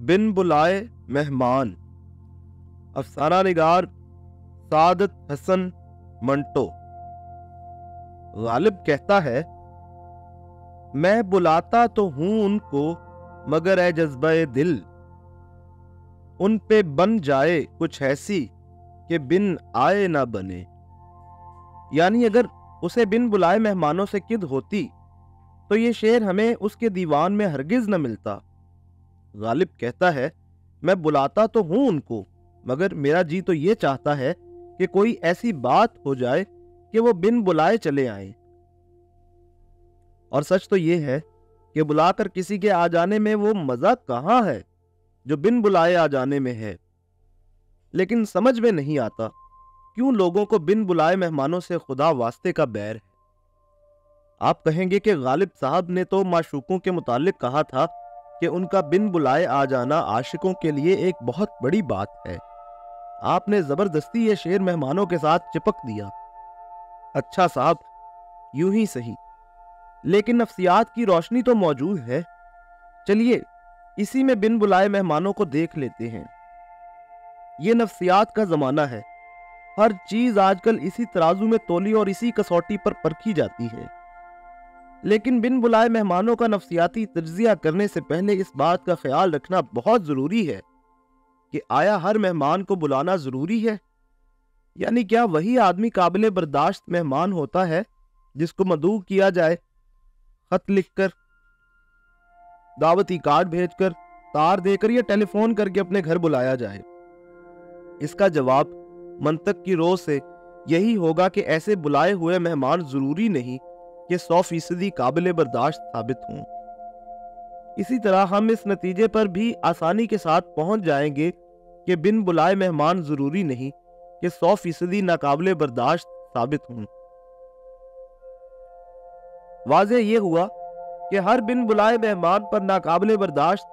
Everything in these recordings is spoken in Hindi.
बिन बुलाए मेहमान। अफसाना निगार सादत हसन मंटो। गालिब कहता है, मैं बुलाता तो हूं उनको, मगर ए जज्बे दिल उन पे बन जाए कुछ ऐसी कि बिन आए ना बने। यानी अगर उसे बिन बुलाए मेहमानों से किद होती तो ये शेर हमें उसके दीवान में हरगिज न मिलता। गालिब कहता है, मैं बुलाता तो हूं उनको, मगर मेरा जी तो ये चाहता है कि कोई ऐसी बात हो जाए कि वो बिन बुलाए चले आए। और सच तो ये है कि बुलाकर किसी के आ जाने में वो मजा कहां है जो बिन बुलाए आ जाने में है। लेकिन समझ में नहीं आता क्यों लोगों को बिन बुलाए मेहमानों से खुदा वास्ते का बैर है। आप कहेंगे कि गालिब साहब ने तो माशूकों के मुतालिक कहा था कि उनका बिन बुलाए आ जाना आशिकों के लिए एक बहुत बड़ी बात है। आपने जबरदस्ती ये शेर मेहमानों के साथ चिपक दिया। अच्छा साहब, यूं ही सही, लेकिन नफ्सियात की रोशनी तो मौजूद है। चलिए इसी में बिन बुलाए मेहमानों को देख लेते हैं। ये नफ्सियात का जमाना है। हर चीज आजकल इसी तराजू में तोली और इसी कसौटी पर परखी जाती है। लेकिन बिन बुलाए मेहमानों का नफ्सियाती तज्जिया करने से पहले इस बात का ख्याल रखना बहुत जरूरी है कि आया हर मेहमान को बुलाना जरूरी है। यानी क्या वही आदमी काबिले बर्दाश्त मेहमान होता है जिसको मदऊ किया जाए, खत लिखकर, दावती कार्ड भेजकर, तार देकर या टेलीफोन करके अपने घर बुलाया जाए? इसका जवाब मंतक की रो से यही होगा कि ऐसे बुलाए हुए मेहमान जरूरी नहीं कि 100% काबिले बर्दाश्त साबित हों। इसी तरह हम इस नतीजे पर भी आसानी के साथ पहुंच जाएंगे कि बिन बुलाए मेहमान जरूरी नहीं कि 100% नाकाबिले बर्दाश्त साबित हों। वाज़े ये हुआ कि हर बिन बुलाए मेहमान पर नाकाबिले बर्दाश्त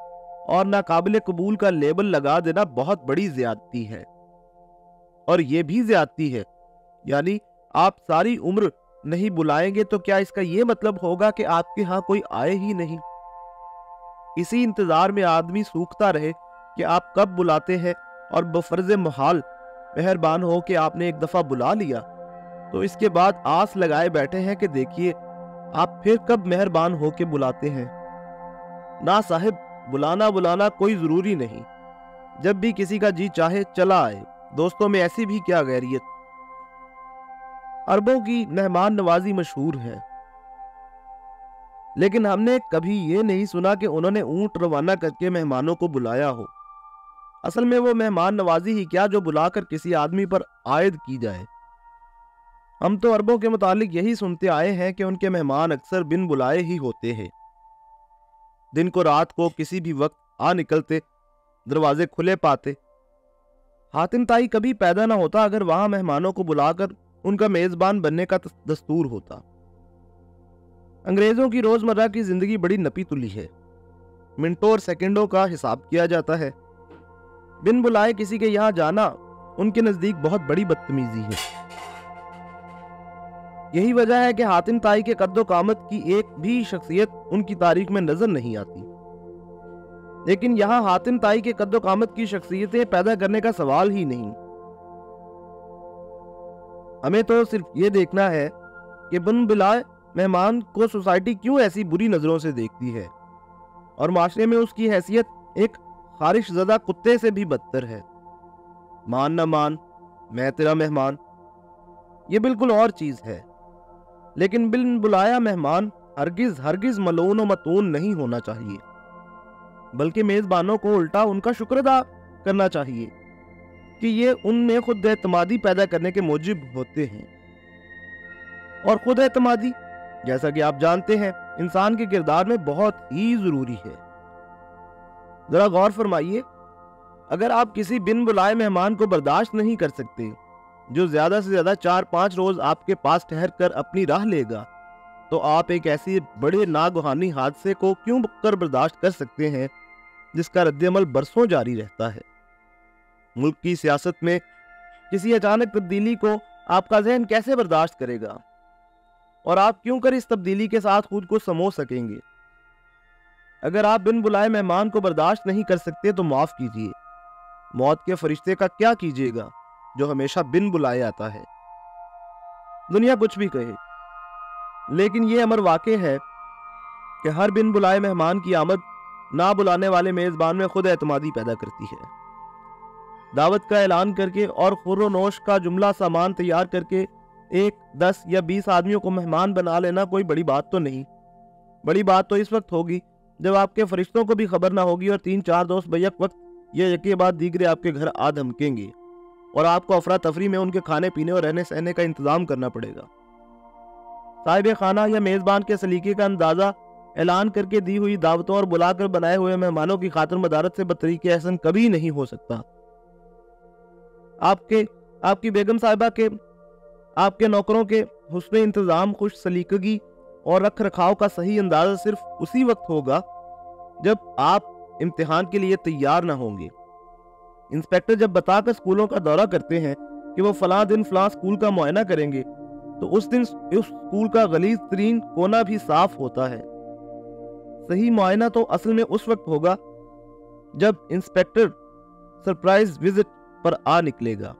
और नाकाबिले कबूल का लेबल लगा देना बहुत बड़ी ज्यादती है। और ये भी ज्यादती है, यानी आप सारी उम्र नहीं बुलाएंगे तो क्या इसका यह मतलब होगा कि आपके यहां कोई आए ही नहीं? इसी इंतजार में आदमी सूखता रहे कि आप कब बुलाते हैं, और बफर्ज मुहाल मेहरबान हो कि आपने एक दफा बुला लिया तो इसके बाद आस लगाए बैठे हैं कि देखिए आप फिर कब मेहरबान हो के बुलाते हैं। ना साहिब, बुलाना कोई जरूरी नहीं। जब भी किसी का जी चाहे चला आए। दोस्तों में ऐसी भी क्या गैरियत। अरबों की मेहमान नवाजी मशहूर है, लेकिन हमने कभी ये नहीं सुना कि उन्होंने ऊंट रवाना करके मेहमानों को बुलाया हो। असल में वो मेहमान नवाजी ही क्या जो बुलाकर किसी आदमी पर आयद की जाए। हम तो अरबों के मुतालिक यही सुनते आए हैं कि उनके मेहमान अक्सर बिन बुलाए ही होते हैं। दिन को रात को किसी भी वक्त आ निकलते, दरवाजे खुले पाते। हातिम ताई कभी पैदा ना होता अगर वहां मेहमानों को बुलाकर उनका मेजबान बनने का दस्तूर होता। अंग्रेजों की रोजमर्रा की जिंदगी बड़ी नपी तुली है। मिनटों और सेकंडों का हिसाब किया जाता है। बिन बुलाए किसी के यहां जाना उनके नजदीक बहुत बड़ी बदतमीजी है। यही वजह है कि हातिम ताई के कद्दो कामत की एक भी शख्सियत उनकी तारीख में नजर नहीं आती। लेकिन यहां हातिम ताई के कद्दो कामत की शख्सियतें पैदा करने का सवाल ही नहीं। हमें तो सिर्फ ये देखना है कि बिन बुलाए मेहमान को सोसाइटी क्यों ऐसी बुरी नजरों से देखती है, और माशरे में उसकी हैसियत एक खारिश ज़दा कुत्ते से भी बदतर है। मान न मान, मैं तेरा मेहमान, ये बिल्कुल और चीज है। लेकिन बिन बुलाया मेहमान हरगिज मलोन और मतून नहीं होना चाहिए, बल्कि मेजबानों को उल्टा उनका शुक्र अदा करना चाहिए कि ये उनमें खुद एतमादी पैदा करने के मूजिब होते हैं। और खुद एतमादी, जैसा कि आप जानते हैं, इंसान के किरदार में बहुत ही जरूरी है। जरा गौर फरमाइए, अगर आप किसी बिन बुलाए मेहमान को बर्दाश्त नहीं कर सकते जो ज्यादा से ज्यादा 4-5 रोज आपके पास ठहर कर अपनी राह लेगा, तो आप एक ऐसी बड़े नागहानी हादसे को क्यों कर बर्दाश्त कर सकते हैं जिसका रद्द-ए-अमल बरसों जारी रहता है। मुल्क की सियासत में किसी अचानक तब्दीली को आपका जहन कैसे बर्दाश्त करेगा, और आप क्यों कर इस तब्दीली के साथ खुद को समो सकेंगे? अगर आप बिन बुलाए मेहमान को बर्दाश्त नहीं कर सकते तो माफ कीजिए, मौत के फरिश्ते का क्या कीजिएगा जो हमेशा बिन बुलाए आता है। दुनिया कुछ भी कहे, लेकिन ये अमर वाक़ई है कि हर बिन बुलाए मेहमान की आमद ना बुलाने वाले मेजबान में खुद एतमादी पैदा करती है। दावत का ऐलान करके और खुर्रो-नोश का जुमला सामान तैयार करके 1, 10 या 20 आदमियों को मेहमान बना लेना कोई बड़ी बात तो नहीं। बड़ी बात तो इस वक्त होगी जब आपके फरिश्तों को भी खबर ना होगी और 3-4 दोस्त बैक वक्त ये यके बाद दीगरे आपके घर आ धमकेंगे और आपको अफरा तफरी में उनके खाने पीने और रहने सहने का इंतजाम करना पड़ेगा। साहिब खाना या मेजबान के सलीके का अंदाजा ऐलान करके दी हुई दावतों और बुलाकर बनाए हुए मेहमानों की खातिर मदारत से बतरीके एहसन कभी नहीं हो सकता। आपकी बेगम साहिबा के, आपके नौकरों के हुस्न इंतजाम, खुश सलीकगी और रख रखाव का सही अंदाजा सिर्फ उसी वक्त होगा जब आप इम्तिहान के लिए तैयार ना होंगे। इंस्पेक्टर जब बताकर स्कूलों का दौरा करते हैं कि वो फलां दिन फलां स्कूल का मुआयना करेंगे तो उस दिन उस स्कूल का गलीज तरीन कोना भी साफ होता है। सही मुआयना तो असल में उस वक्त होगा जब इंस्पेक्टर सरप्राइज विजिट पर आ निकलेगा।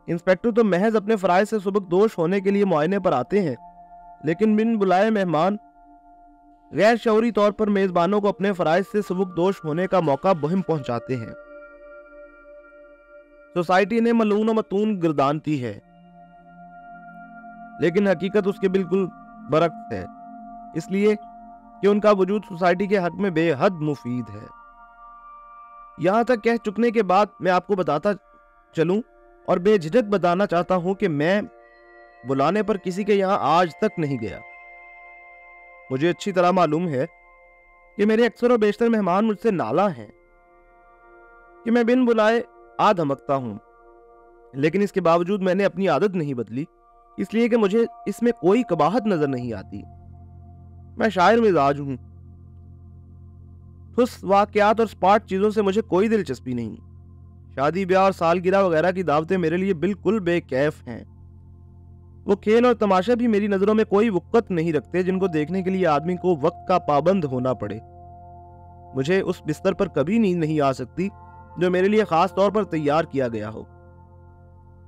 इंस्पेक्टर तो महज अपने फराइज से सुबकदोश होने के लिए मुआयने पर आते हैं, लेकिन बिन बुलाए मेहमान गैर शऊरी तौर पर मेजबानों को अपने फराइज से सुबकदोश होने का मौका मुहिम पहुंचाते हैं। सोसाइटी ने मलून और मतून गिरदानती है, लेकिन हकीकत उसके बिल्कुल बरक्स है, इसलिए कि उनका वजूद सोसाइटी के हक में बेहद मुफीद है। यहां तक कह चुकने के बाद मैं आपको बताता चलूं और बेझिझक बताना चाहता हूं कि मैं बुलाने पर किसी के यहां आज तक नहीं गया। मुझे अच्छी तरह मालूम है कि मेरे अक्सर और बेशतर मेहमान मुझसे नाला हैं कि मैं बिन बुलाए आ धमकता हूं, लेकिन इसके बावजूद मैंने अपनी आदत नहीं बदली, इसलिए कि मुझे इसमें कोई कबाहत नजर नहीं आती। मैं शायर मिजाज हूं, ठुस वाकयात और स्पॉट चीजों से मुझे कोई दिलचस्पी नहीं। शादी ब्याह और सालगिरह वगैरह की दावतें मेरे लिए बिल्कुल बेकैफ हैं। वो खेल और तमाशा भी मेरी नजरों में कोई वक़्त नहीं रखते जिनको देखने के लिए आदमी को वक्त का पाबंद होना पड़े। मुझे उस बिस्तर पर कभी नींद नहीं आ सकती जो मेरे लिए खास तौर पर तैयार किया गया हो।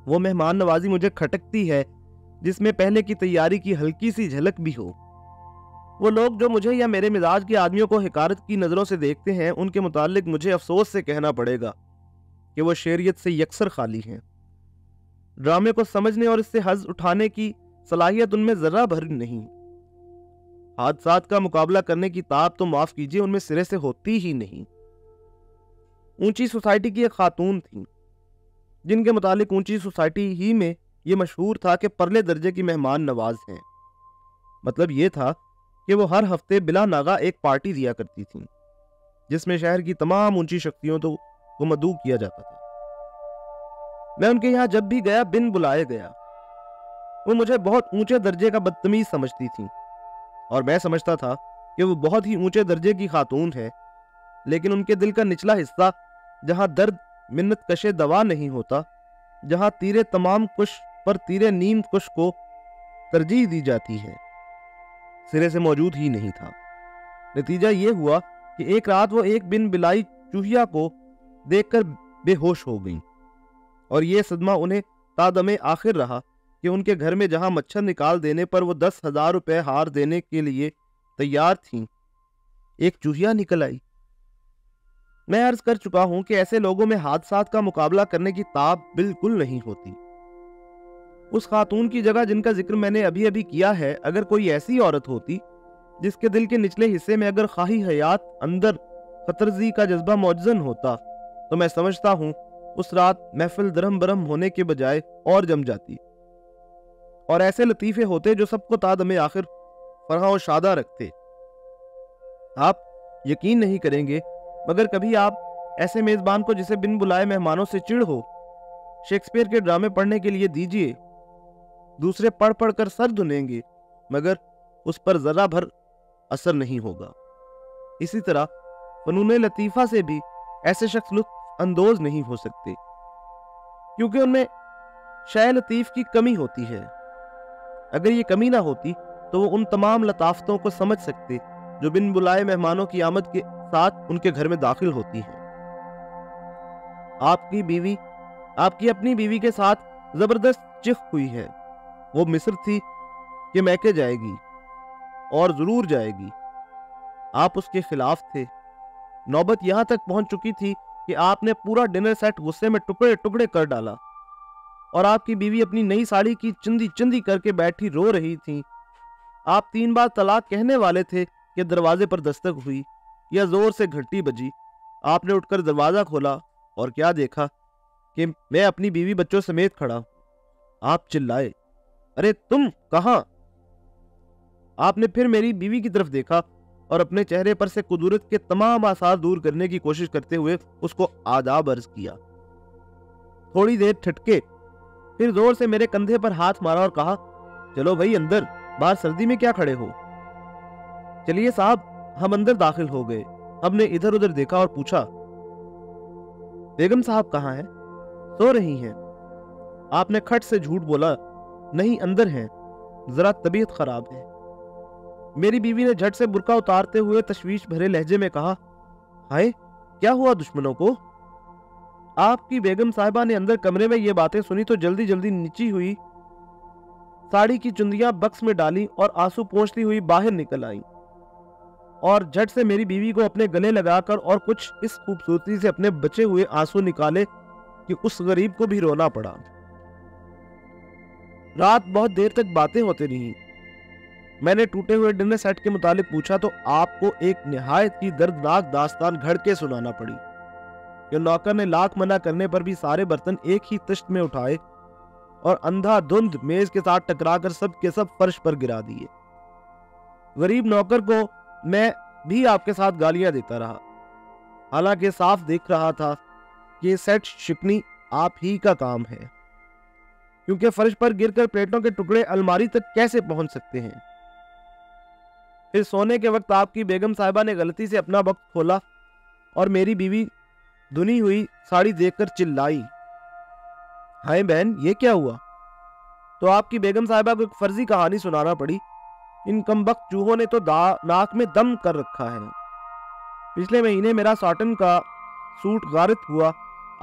वो मेहमान नवाजी मुझे खटकती है जिसमें पहले की तैयारी की हल्की सी झलक भी हो। वो लोग जो मुझे या मेरे मिजाज के आदमियों को हिकारत की नजरों से देखते हैं, उनके मुतालिक मुझे अफसोस से कहना पड़ेगा कि वो शेरियत से यकसर खाली हैं। ड्रामे को समझने और इससे हज़ उठाने की सलाहियत उनमें जरा भर नहीं। हादसात का मुकाबला करने की ताब तो माफ कीजिए उनमें सिरे से होती ही नहीं। ऊंची सोसाइटी की एक खातून थी जिनके मुतालिक ऊंची सोसाइटी ही में ये मशहूर था कि परले दर्जे की मेहमान नवाज हैं। मतलब ये था कि वो हर हफ्ते बिला नागा एक पार्टी दिया करती थी जिसमें शहर की तमाम ऊंची शक्तियों को मदऊ किया जाता था। मैं उनके यहाँ जब भी गया बिन बुलाए गया। वो मुझे बहुत ऊंचे दर्जे का बदतमीज समझती थी और मैं समझता था कि वो बहुत ही ऊंचे दर्जे की खातून है, लेकिन उनके दिल का निचला हिस्सा जहां दर्द मिन्नत कशे दवा नहीं होता, जहां तीरे तमाम कुश पर तीरे नीम कुश को तरजीह दी जाती है, सिरे से मौजूद ही नहीं था। नतीजा ये हुआ कि एक रात वो एक बिन बिलाई चूहिया को देखकर बेहोश हो गई और ये सदमा उन्हें तादमे आखिर रहा कि उनके घर में जहां मच्छर निकाल देने पर वो 10,000 रुपए हार देने के लिए तैयार थीं, एक चूहिया निकल आई। मैं अर्ज कर चुका हूं कि ऐसे लोगों में हादसात का मुकाबला करने की ताब बिल्कुल नहीं होती। उस खातून की जगह जिनका जिक्र मैंने अभी अभी किया है, अगर कोई ऐसी औरत होती जिसके दिल के निचले हिस्से में अगर ख्वाही हयात अंदर खतरजी का जज्बा मौजन होता, तो मैं समझता हूं उस रात महफिल दरम बरम होने के बजाय और जम जाती और ऐसे लतीफे होते जो सबको तादमे आखिर फरहा और शादा रखते। आप यकीन नहीं करेंगे, मगर कभी आप ऐसे मेजबान को जिसे बिन बुलाए मेहमानों से चिढ़ हो, शेक्सपियर के ड्रामे पढ़ने के लिए दीजिए। दूसरे पढ़ पढ़ कर सर धुनेंगे, मगर उस पर जरा भर असर नहीं होगा। इसी तरह फनूने लतीफा से भी ऐसे शख्स लुत्फ अंदोज नहीं हो सकते, क्योंकि उनमें शय लतीफ की कमी होती है। अगर ये कमी ना होती तो वो उन तमाम लताफतों को समझ सकते जो बिन बुलाए मेहमानों की आमद के साथ उनके घर में दाखिल होती हैं। आपकी अपनी बीवी के साथ जबरदस्त चिख हुई है। वो मिस्र थी कि मैके जाएगी और जरूर जाएगी। आप उसके खिलाफ थे। नौबत यहां तक पहुंच चुकी थी कि आपने पूरा डिनर सेट गुस्से में टुकड़े टुकड़े कर डाला और आपकी बीवी अपनी नई साड़ी की चिंदी चिंदी करके बैठी रो रही थी। आप 3 बार तलाक कहने वाले थे कि दरवाजे पर दस्तक हुई या जोर से घंटी बजी। आपने उठकर दरवाजा खोला और क्या देखा कि मैं अपनी बीवी बच्चों समेत खड़ा। आप चिल्लाए, अरे तुम कहां? आपने फिर मेरी बीवी की तरफ देखा और अपने चेहरे पर से कुदरत के तमाम आसार दूर करने की कोशिश करते हुए उसको आदाब अर्ज किया। थोड़ी देर ठटके, फिर जोर से मेरे कंधे पर हाथ मारा और कहा, चलो भाई अंदर, बाहर सर्दी में क्या खड़े हो? चलिए साहब। हम अंदर दाखिल हो गए। हमने इधर उधर देखा और पूछा, बेगम साहब कहाँ हैं? सो रही हैं। आपने खट से झूठ बोला, नहीं अंदर हैं, जरा तबीयत खराब है। मेरी बीवी ने झट से बुर्का उतारते हुए तशवीश भरे लहजे में कहा, हाय क्या हुआ दुश्मनों को? आपकी बेगम साहिबा ने अंदर कमरे में ये बातें सुनी तो जल्दी जल्दी नीची हुई, साड़ी की चुंदियां बक्स में डाली और आंसू पोंछती हुई बाहर निकल आई और झट से मेरी बीवी को अपने गले लगाकर और कुछ इस खूबसूरती से अपने बचे हुए आंसू निकाले कि उस गरीब को भी रोना पड़ा। रात बहुत देर तक बातें होती रही। मैंने टूटे हुए डिनर सेट के मुतालिक पूछा तो आपको एक निहायत ही दर्दनाक दास्तान घड़ के सुनाना पड़ी कि नौकर ने लाख मना करने पर भी सारे बर्तन एक ही तश्त में उठाए और अंधाधुंध मेज के साथ टकराकर सब के सब फर्श पर गिरा दिए। गरीब नौकर को मैं भी आपके साथ गालियां देता रहा, हालांकि साफ देख रहा था कि सेट शिकनी आप ही का काम है, क्योंकि फर्श पर गिरकर प्लेटों के टुकड़े अलमारी तक कैसे पहुंच सकते हैं। फिर सोने के वक्त आपकी बेगम साहिबा ने गलती से अपना वक्त खोला और मेरी बीवी धुनी हुई साड़ी देखकर चिल्लाई, हाय बहन ये क्या हुआ? तो आपकी बेगम साहिबा को एक फर्जी कहानी सुनाना पड़ी। इन कमबख्त चूहों ने तो नाक में दम कर रखा है। पिछले महीने मेरा साटन का सूट गारित हुआ,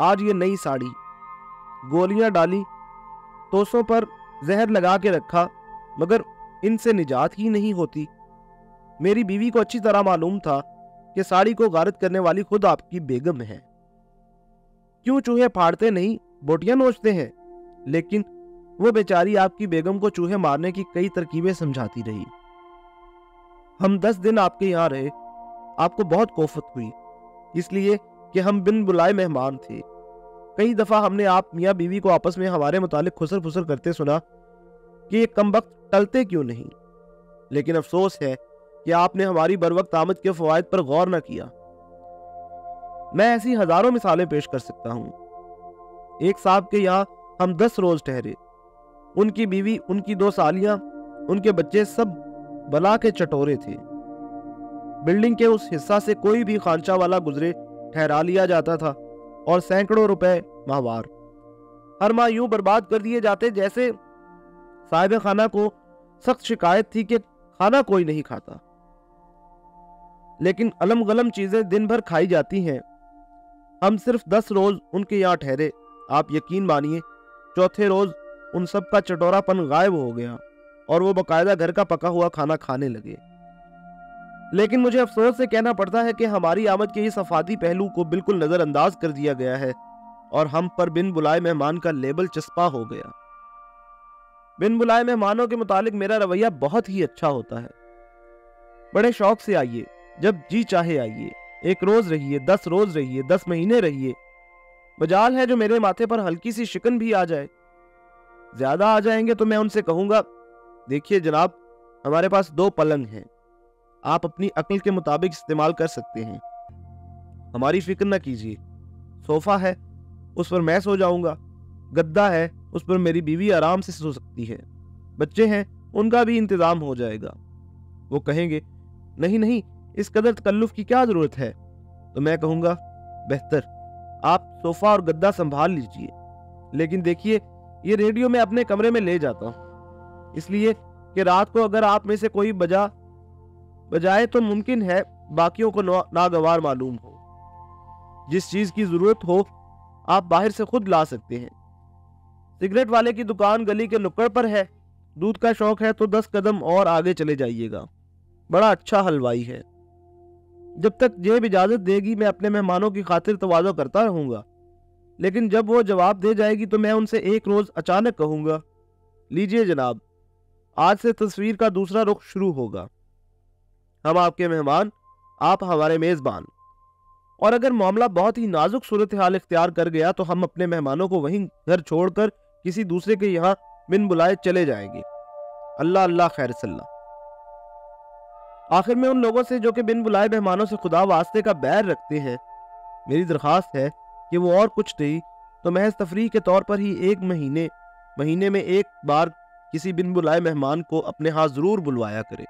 आज ये नई साड़ी। गोलियां डाली, तोसों पर जहर लगा के रखा, मगर इनसे निजात ही नहीं होती। मेरी बीवी को अच्छी तरह मालूम था कि साड़ी को गारित करने वाली खुद आपकी बेगम है। क्यों चूहे फाड़ते नहीं, बोटियां नोचते हैं। लेकिन वो बेचारी आपकी बेगम को चूहे मारने की कई तरकीबें समझाती रही। हम 10 दिन आपके यहाँ रहे। आपको बहुत कोफत हुई, इसलिए कि हम बिन बुलाए मेहमान थे। कई दफा हमने आप मियाँ बीवी को आपस में हमारे मुतालिक खुसर फुसर करते सुना कि ये कमबख्त टलते क्यों नहीं। लेकिन अफसोस है कि आपने हमारी बरवक्त आमद के फवायद पर गौर न किया। मैं ऐसी हजारों मिसालें पेश कर सकता हूं। एक साहब के यहाँ हम 10 रोज ठहरे। उनकी बीवी, उनकी 2 सालियां, उनके बच्चे सब बला के चटोरे थे। बिल्डिंग के उस हिस्सा से कोई भी खांचा वाला गुजरे ठहरा लिया जाता था और सैकड़ों रुपए माहवार हर माह यूं बर्बाद कर दिए जाते जैसे साहिब खाना को सख्त शिकायत थी कि खाना कोई नहीं खाता। लेकिन अलम गलम चीजें दिन भर खाई जाती हैं। हम सिर्फ 10 रोज उनके यहाँ ठहरे। आप यकीन मानिए, चौथे रोज उन सब का चटोरापन गायब हो गया और वो बकायदा घर का पका हुआ खाना खाने लगे। लेकिन मुझे अफसोस से कहना पड़ता है कि हमारी आमद के इस अफादी पहलू को बिल्कुल नजरअंदाज कर दिया गया है और हम पर बिन बुलाए मेहमान का लेबल चस्पा हो गया। बिन बुलाए मेहमानों के मुतालिक मेरा रवैया बहुत ही अच्छा होता है। बड़े शौक से आइए, जब जी चाहे आइए। 1 रोज रहिए, 10 रोज रहिए, 10 महीने रहिए। मजाल है जो मेरे माथे पर हल्की सी शिकन भी आ जाए। ज्यादा आ जाएंगे तो मैं उनसे कहूंगा, देखिए जनाब, हमारे पास 2 पलंग हैं, आप अपनी अक्ल के मुताबिक इस्तेमाल कर सकते हैं, हमारी फिक्र न कीजिए। सोफा है, उस पर मैं सो जाऊंगा। गद्दा है, उस पर मेरी बीवी आराम से सो सकती है। बच्चे हैं, उनका भी इंतजाम हो जाएगा। वो कहेंगे, नहीं नहीं, इस कदर तकल्लुफ की क्या जरूरत है? तो मैं कहूंगा, बेहतर, आप सोफा और गद्दा संभाल लीजिए, लेकिन देखिए ये रेडियो मैं अपने कमरे में ले जाता हूं, इसलिए कि रात को अगर आप में से कोई बजा बजाय तो मुमकिन है बाकियों को नागवार मालूम हो। जिस चीज की जरूरत हो आप बाहर से खुद ला सकते हैं। सिगरेट वाले की दुकान गली के नुक्कड़ पर है। दूध का शौक है तो 10 कदम और आगे चले जाइएगा। बड़ा अच्छा हलवाई है। जब तक जेब इजाजत देगी मैं अपने मेहमानों की खातिर तवाज़ो करता रहूंगा, लेकिन जब वो जवाब दे जाएगी तो मैं उनसे एक रोज अचानक कहूंगा, लीजिए जनाब, आज से तस्वीर का दूसरा रुख शुरू होगा। हम आपके मेहमान, आप हमारे मेजबान। और अगर मामला बहुत ही नाजुक सूरत हाल इख्तियार कर गया तो हम अपने मेहमानों को वहीं घर छोड़कर किसी दूसरे के यहाँ बिन बुलाए चले जाएंगे। अल्लाह अल्लाह खैर सल्ला। आखिर में उन लोगों से जो कि बिन बुलाए मेहमानों से खुदा वास्ते का बैर रखते हैं, मेरी दरख्वास्त है कि वो और कुछ नहीं तो महज तफरीह के तौर पर ही एक महीने में एक बार किसी बिन बुलाए मेहमान को अपने यहाँ जरूर बुलवाया करे।